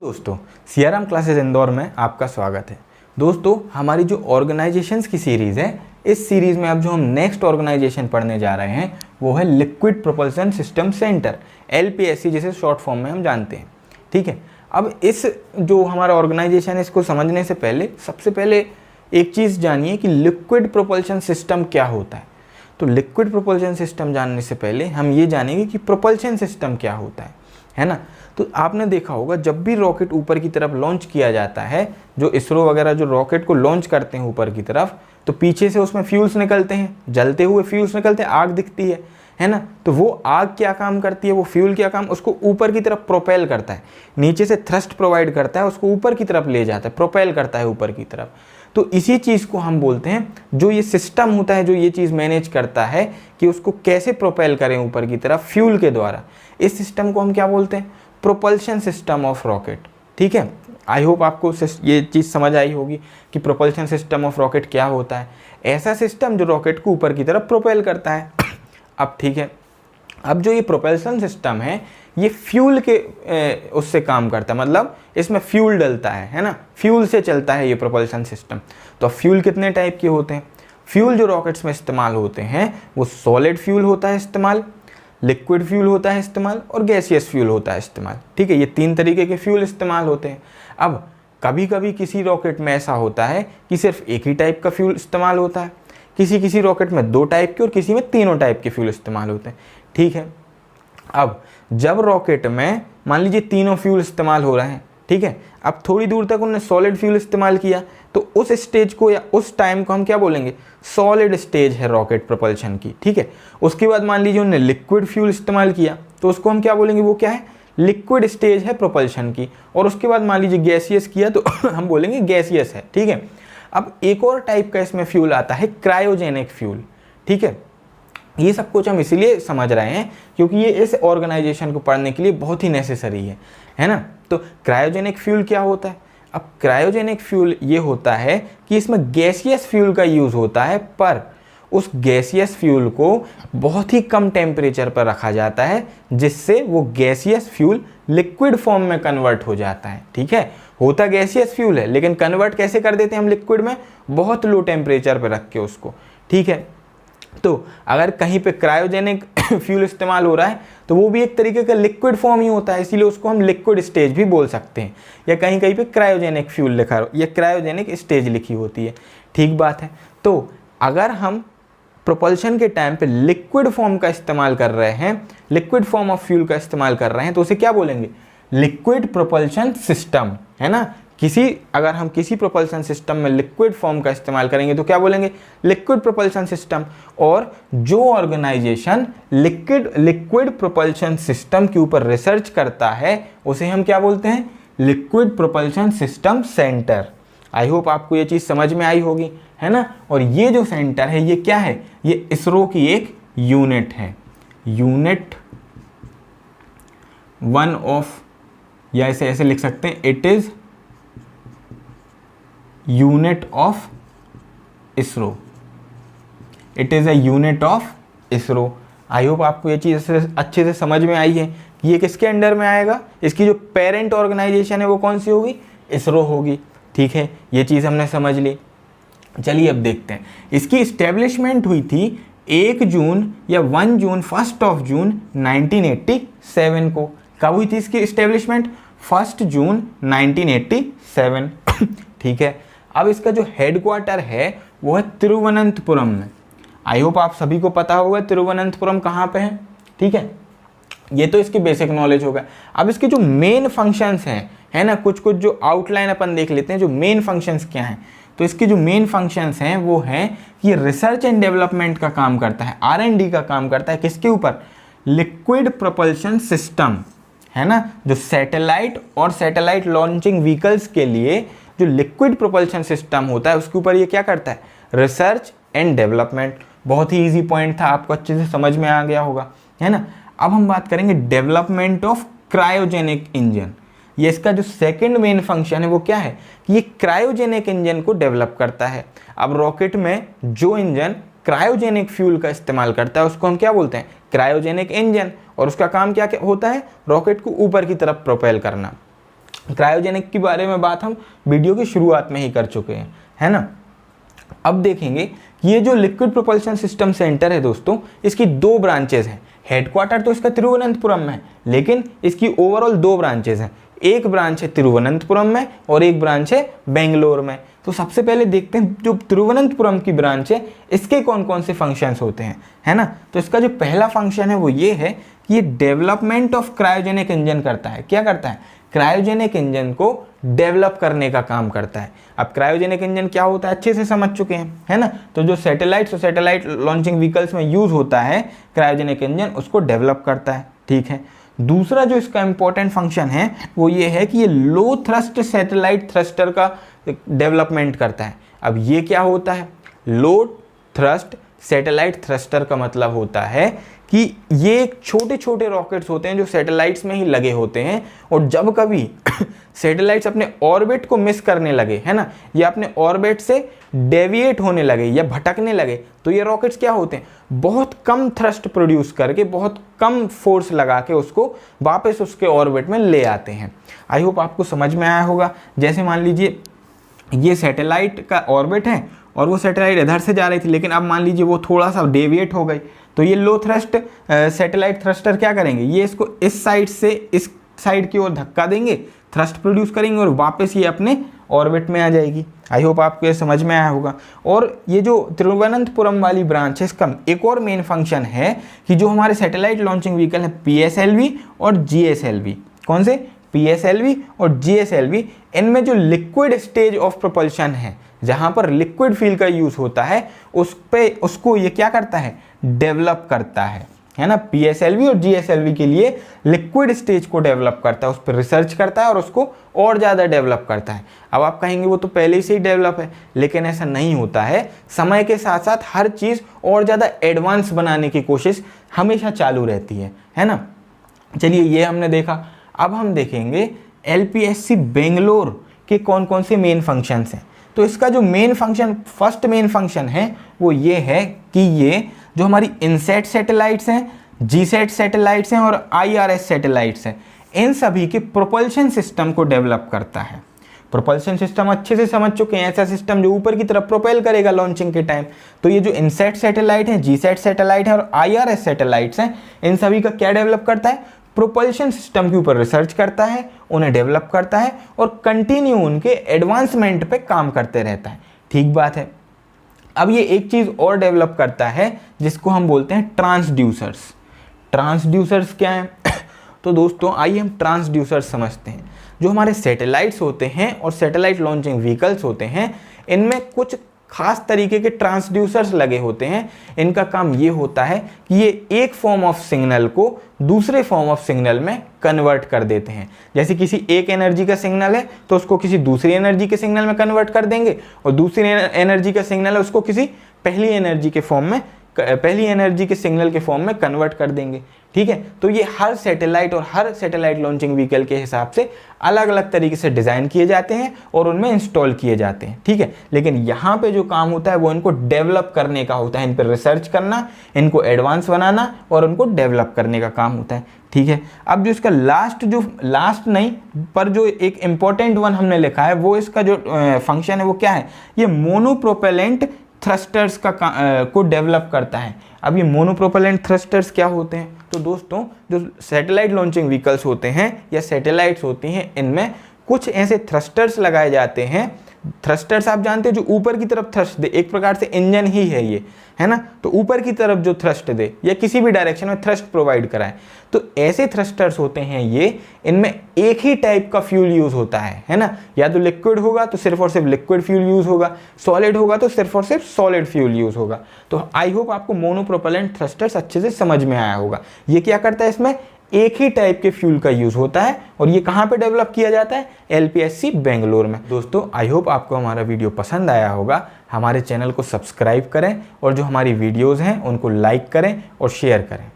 दोस्तों CRM classes Indore में आपका स्वागत है। दोस्तों हमारी जो ऑर्गेनाइजेशंस की सीरीज़ है, इस सीरीज़ में अब जो हम नेक्स्ट ऑर्गेनाइजेशन पढ़ने जा रहे हैं वो है liquid propulsion system centre, LPSC जिसे शॉर्ट फॉर्म में हम जानते हैं। ठीक है, अब इस जो हमारा ऑर्गेनाइजेशन है इसको समझने से पहले सबसे पहले एक चीज़ जानिए कि लिक्विड प्रोपल्शन सिस्टम क्या होता है। तो लिक्विड प्रोपल्शन सिस्टम जानने से पहले हम ये जानेंगे कि प्रोपल्शन सिस्टम क्या होता है ना। तो आपने देखा होगा जब भी रॉकेट ऊपर की तरफ लॉन्च किया जाता है, जो इसरो वगैरह जो रॉकेट को लॉन्च करते हैं ऊपर की तरफ, तो पीछे से उसमें फ्यूल्स निकलते हैं, जलते हुए फ्यूल्स निकलते हैं, आग दिखती है ना। तो वो आग क्या काम करती है, वो फ्यूल क्या काम, उसको ऊपर की तरफ प्रोपेल करता है, नीचे से थ्रस्ट प्रोवाइड करता है, उसको ऊपर की तरफ ले जाता है, प्रोपेल करता है ऊपर की तरफ। तो इसी चीज़ को हम बोलते हैं, जो ये सिस्टम होता है जो ये चीज़ मैनेज करता है कि उसको कैसे प्रोपेल करें ऊपर की तरफ फ्यूल के द्वारा, इस सिस्टम को हम क्या बोलते हैं, प्रोपल्शन सिस्टम ऑफ रॉकेट। ठीक है, आई होप आपको ये चीज़ समझ आई होगी कि प्रोपल्शन सिस्टम ऑफ रॉकेट क्या होता है। ऐसा सिस्टम जो रॉकेट को ऊपर की तरफ प्रोपेल करता है। अब ठीक है, अब जो ये प्रोपल्शन सिस्टम है ये फ्यूल के उससे काम करता है, मतलब इसमें फ्यूल डलता है ना, फ्यूल से चलता है ये प्रोपल्शन सिस्टम। तो फ्यूल कितने टाइप के होते हैं, फ्यूल जो रॉकेट्स में इस्तेमाल होते हैं वो सॉलिड फ्यूल होता है इस्तेमाल, लिक्विड फ्यूल होता है इस्तेमाल, और गैसियस फ्यूल होता है इस्तेमाल। ठीक है, ये तीन तरीके के फ्यूल इस्तेमाल होते हैं। अब कभी कभी किसी रॉकेट में ऐसा होता है कि सिर्फ एक ही टाइप का फ्यूल इस्तेमाल होता है, किसी रोकेट में दो टाइप के और किसी में तीनों टाइप के फ्यूल इस्तेमाल होते हैं। ठीक है, अब जब रॉकेट में मान लीजिए तीनों फ्यूल इस्तेमाल हो रहे हैं, ठीक है, अब थोड़ी दूर तक उन्होंने सॉलिड फ्यूल इस्तेमाल किया, तो उस स्टेज को या उस टाइम को हम क्या बोलेंगे, सॉलिड स्टेज है रॉकेट प्रोपल्शन की। ठीक है, उसके बाद मान लीजिए उन्होंने लिक्विड फ्यूल इस्तेमाल किया, तो उसको हम क्या बोलेंगे, वो क्या है, लिक्विड स्टेज है प्रोपल्शन की। और उसके बाद मान लीजिए गैसियस किया तो हम बोलेंगे गैसियस है। ठीक है, अब एक और टाइप का इसमें फ्यूल आता है, क्रायोजेनिक फ्यूल। ठीक है, ये सब कुछ हम इसीलिए समझ रहे हैं क्योंकि ये इस ऑर्गेनाइजेशन को पढ़ने के लिए बहुत ही नेसेसरी है ना। तो क्रायोजेनिक फ्यूल क्या होता है, अब क्रायोजेनिक फ्यूल ये होता है कि इसमें गैसियस फ्यूल का यूज़ होता है, पर उस गैसियस फ्यूल को बहुत ही कम टेम्परेचर पर रखा जाता है जिससे वो गैसियस फ्यूल लिक्विड फॉर्म में कन्वर्ट हो जाता है। ठीक है, होता गैसियस फ्यूल है लेकिन कन्वर्ट कैसे कर देते हैं हम लिक्विड में, बहुत लो टेम्परेचर पर रख के उसको। ठीक है, तो अगर कहीं पे क्रायोजेनिक फ्यूल इस्तेमाल हो रहा है तो वो भी एक तरीके का लिक्विड फॉर्म ही होता है, इसीलिए उसको हम लिक्विड स्टेज भी बोल सकते हैं, या कहीं कहीं पे क्रायोजेनिक फ्यूल लिखा या क्रायोजेनिक स्टेज लिखी होती है। ठीक बात है, तो अगर हम प्रोपल्शन के टाइम पे लिक्विड फॉर्म का इस्तेमाल कर रहे हैं, लिक्विड फॉर्म ऑफ फ्यूल का इस्तेमाल कर रहे हैं, तो उसे क्या बोलेंगे, लिक्विड प्रोपल्शन सिस्टम, है ना। अगर हम किसी प्रोपल्शन सिस्टम में लिक्विड फॉर्म का इस्तेमाल करेंगे तो क्या बोलेंगे, लिक्विड प्रोपल्शन सिस्टम। और जो ऑर्गेनाइजेशन लिक्विड प्रोपल्शन सिस्टम के ऊपर रिसर्च करता है उसे हम क्या बोलते हैं, liquid propulsion system centre. I hope आपको ये चीज़ समझ में आई होगी, है ना। और ये जो सेंटर है ये क्या है, ये इसरो की एक यूनिट है, यूनिट वन ऑफ, या ऐसे लिख सकते हैं, it is unit of ISRO, it is a unit of ISRO. I hope आपको ये चीज़ अच्छे से समझ में आई है कि ये किसके अंडर में आएगा, इसकी जो पेरेंट ऑर्गेनाइजेशन है वो कौन सी होगी, इसरो होगी। ठीक है, ये चीज़ हमने समझ ली। चलिए अब देखते हैं, इसकी इस्टेब्लिशमेंट हुई थी 1 जून या 1 जून 1 जून 1987 को। कब हुई थी इसकी इस्टेब्लिशमेंट, 1 जून 1987। ठीक है, अब इसका जो हेडक्वार्टर है वो है तिरुवनंतपुरम में। आई होप आप सभी को पता होगा तिरुवनंतपुरम कहाँ पे है। ठीक है, ये तो इसकी बेसिक नॉलेज होगा। अब इसके जो मेन फंक्शंस हैं, है ना, कुछ जो आउटलाइन अपन देख लेते हैं, जो मेन फंक्शंस क्या हैं। तो इसके जो मेन फंक्शंस हैं वो हैं कि ये रिसर्च एंड डेवलपमेंट का काम करता है, R&D का काम करता है, किसके ऊपर, लिक्विड प्रोपल्शन सिस्टम, है ना। जो सैटेलाइट और सैटेलाइट लॉन्चिंग व्हीकल्स के लिए जो लिक्विड प्रोपल्शन सिस्टम होता है उसके ऊपर ये क्या करता है, रिसर्च एंड डेवलपमेंट। बहुत ही इजी पॉइंट था, आपको अच्छे से समझ में आ गया होगा, है ना। अब हम बात करेंगे डेवलपमेंट ऑफ क्रायोजेनिक इंजन। ये इसका जो सेकंड मेन फंक्शन है वो क्या है कि ये क्रायोजेनिक इंजन को डेवलप करता है। अब रॉकेट में जो इंजन क्रायोजेनिक फ्यूल का इस्तेमाल करता है उसको हम क्या बोलते हैं, क्रायोजेनिक इंजन। और उसका काम क्या क्या होता है, रॉकेट को ऊपर की तरफ प्रोपेल करना। क्रायोजेनिक के बारे में बात हम वीडियो की शुरुआत में ही कर चुके हैं, है ना। अब देखेंगे कि ये जो लिक्विड प्रोपल्शन सिस्टम सेंटर है दोस्तों, इसकी 2 ब्रांचेज हैं। हेडक्वार्टर तो इसका तिरुवनंतपुरम में है, लेकिन इसकी ओवरऑल 2 ब्रांचेज हैं। एक ब्रांच है तिरुवनंतपुरम में और एक ब्रांच है बेंगलोर में। तो सबसे पहले देखते हैं जो तिरुवनंतपुरम की ब्रांच है इसके कौन कौन से फंक्शंस होते हैं, है ना। तो इसका जो पहला फंक्शन है वो ये है कि ये डेवलपमेंट ऑफ क्रायोजेनिक इंजन करता है। क्या करता है? क्रायोजेनिक इंजन को डेवलप करने का काम करता है। अब क्रायोजेनिक इंजन क्या होता है अच्छे से समझ चुके हैं, है ना। तो जो सैटेलाइट्स और सैटेलाइट लॉन्चिंग व्हीकल्स में यूज होता है क्रायोजेनिक इंजन, उसको डेवलप करता है, ठीक है। दूसरा जो इसका इंपॉर्टेंट फंक्शन है वो ये है कि ये लो थ्रस्ट सैटेलाइट थ्रस्टर का डेवलपमेंट करता है। अब ये क्या होता है? लो थ्रस्ट सैटेलाइट थ्रस्टर का मतलब होता है कि ये छोटे छोटे रॉकेट्स होते हैं जो सैटेलाइट्स में ही लगे होते हैं, और जब कभी सैटेलाइट्स अपने ऑर्बिट को मिस करने लगे, है ना, या अपने ऑर्बिट से डेविएट होने लगे या भटकने लगे, तो ये रॉकेट्स क्या होते हैं? बहुत कम थ्रस्ट प्रोड्यूस करके, बहुत कम फोर्स लगा के उसको वापस उसके ऑर्बिट में ले आते हैं। आई होप आपको समझ में आया होगा। जैसे मान लीजिए ये सैटेलाइट का ऑर्बिट है और वो सैटेलाइट इधर से जा रही थी, लेकिन अब मान लीजिए वो थोड़ा सा डेविएट हो गई, तो ये लो थ्रस्ट सैटेलाइट थ्रस्टर क्या करेंगे? ये इसको इस साइड से इस साइड की ओर धक्का देंगे, थ्रस्ट प्रोड्यूस करेंगे और वापस ये अपने ऑर्बिट में आ जाएगी। आई होप आपको ये समझ में आया होगा। और ये जो तिरुवनंतपुरम वाली ब्रांच है, इसका एक और मेन फंक्शन है कि जो हमारे सैटेलाइट लॉन्चिंग व्हीकल है PSLV और GSLV, कौन से? PSLV और GSLV, इनमें जो लिक्विड स्टेज ऑफ प्रोपल्शन है, जहां पर लिक्विड फ्यूल का यूज होता है, उसको ये क्या करता है? डेवलप करता है ना। PSLV और GSLV के लिए लिक्विड स्टेज को डेवलप करता है, उस पर रिसर्च करता है और उसको और ज़्यादा डेवलप करता है। अब आप कहेंगे वो तो पहले से ही डेवलप है, लेकिन ऐसा नहीं होता है। समय के साथ साथ हर चीज़ और ज़्यादा एडवांस बनाने की कोशिश हमेशा चालू रहती है ना। चलिए ये हमने देखा। अब हम देखेंगे LPSC बेंगलोर के कौन कौन से मेन फंक्शंस हैं। तो इसका जो main function, first main function है वो ये है कि ये जो हमारी इनसैट सैटेलाइट्स हैं, जीसैट सैटेलाइट्स हैं और IRS सैटेलाइट्स हैं, इन सभी के प्रोपल्शन सिस्टम को डेवलप करता है। प्रोपल्शन सिस्टम अच्छे से समझ चुके हैं, ऐसा सिस्टम जो ऊपर की तरफ प्रोपेल करेगा लॉन्चिंग के टाइम। तो ये जो इनसैट सैटेलाइट है, जीसैट सैटेलाइट है और IRS सैटेलाइट्स हैं, इन सभी का क्या डेवलप करता है? प्रोपल्शन सिस्टम के ऊपर रिसर्च करता है, उन्हें डेवलप करता है और कंटिन्यू उनके एडवांसमेंट पे काम करते रहता है। ठीक बात है। अब ये एक चीज़ और डेवलप करता है जिसको हम बोलते हैं ट्रांसड्यूसर्स। ट्रांसड्यूसर्स क्या हैं? तो दोस्तों आइए हम ट्रांसड्यूसर्स समझते हैं। जो हमारे सैटेलाइट्स होते हैं और सैटेलाइट लॉन्चिंग व्हीकल्स होते हैं, इनमें कुछ खास तरीके के ट्रांसड्यूसर्स लगे होते हैं। इनका काम ये होता है कि ये एक फॉर्म ऑफ सिग्नल को दूसरे फॉर्म ऑफ सिग्नल में कन्वर्ट कर देते हैं। जैसे किसी एक एनर्जी का सिग्नल है तो उसको किसी दूसरी एनर्जी के सिग्नल में कन्वर्ट कर देंगे, और दूसरी एनर्जी का सिग्नल है उसको किसी पहली एनर्जी के फॉर्म में, पहली एनर्जी के सिग्नल के फॉर्म में कन्वर्ट कर देंगे। ठीक है। तो ये हर सैटेलाइट और हर सैटेलाइट लॉन्चिंग व्हीकल के हिसाब से अलग अलग तरीके से डिज़ाइन किए जाते हैं और उनमें इंस्टॉल किए जाते हैं। ठीक है। लेकिन यहाँ पे जो काम होता है वो इनको डेवलप करने का होता है, इन पर रिसर्च करना, इनको एडवांस बनाना और उनको डेवलप करने का काम होता है। ठीक है। अब जो इसका लास्ट नहीं पर जो एक इम्पॉर्टेंट वन हमने लिखा है, वो इसका जो फंक्शन है वो क्या है? ये मोनोप्रोपेलेंट थ्रस्टर्स को डेवलप करता है। अब ये मोनोप्रोपेलेंट थ्रस्टर्स क्या होते हैं? तो दोस्तों जो सैटेलाइट लॉन्चिंग व्हीकल्स होते हैं या सैटेलाइट्स होती हैं, इनमें कुछ ऐसे थ्रस्टर्स लगाए जाते हैं। थ्रस्टर्स आप जानते हैं जो ऊपर की तरफ थ्रस्ट दे, एक प्रकार से इंजन ही है ये, है ना। तो ऊपर की तरफ जो थ्रस्ट दे या किसी भी डायरेक्शन में थ्रस्ट प्रोवाइड कराए, तो ऐसे थ्रस्टर्स होते हैं ये। इनमें एक ही टाइप का फ्यूल यूज होता है ना। या तो लिक्विड होगा तो सिर्फ और सिर्फ लिक्विड फ्यूल यूज होगा, सॉलिड होगा तो सिर्फ और सिर्फ सॉलिड फ्यूल यूज होगा। तो आई होप आपको मोनोप्रोपेलेंट थ्रस्टर्स अच्छे से समझ में आया होगा। ये क्या करता है? इसमें एक ही टाइप के फ्यूल का यूज होता है और ये कहाँ पे डेवलप किया जाता है? LPSC बेंगलोर में। दोस्तों आई होप आपको हमारा वीडियो पसंद आया होगा। हमारे चैनल को सब्सक्राइब करें और जो हमारी वीडियोस हैं उनको लाइक करें और शेयर करें।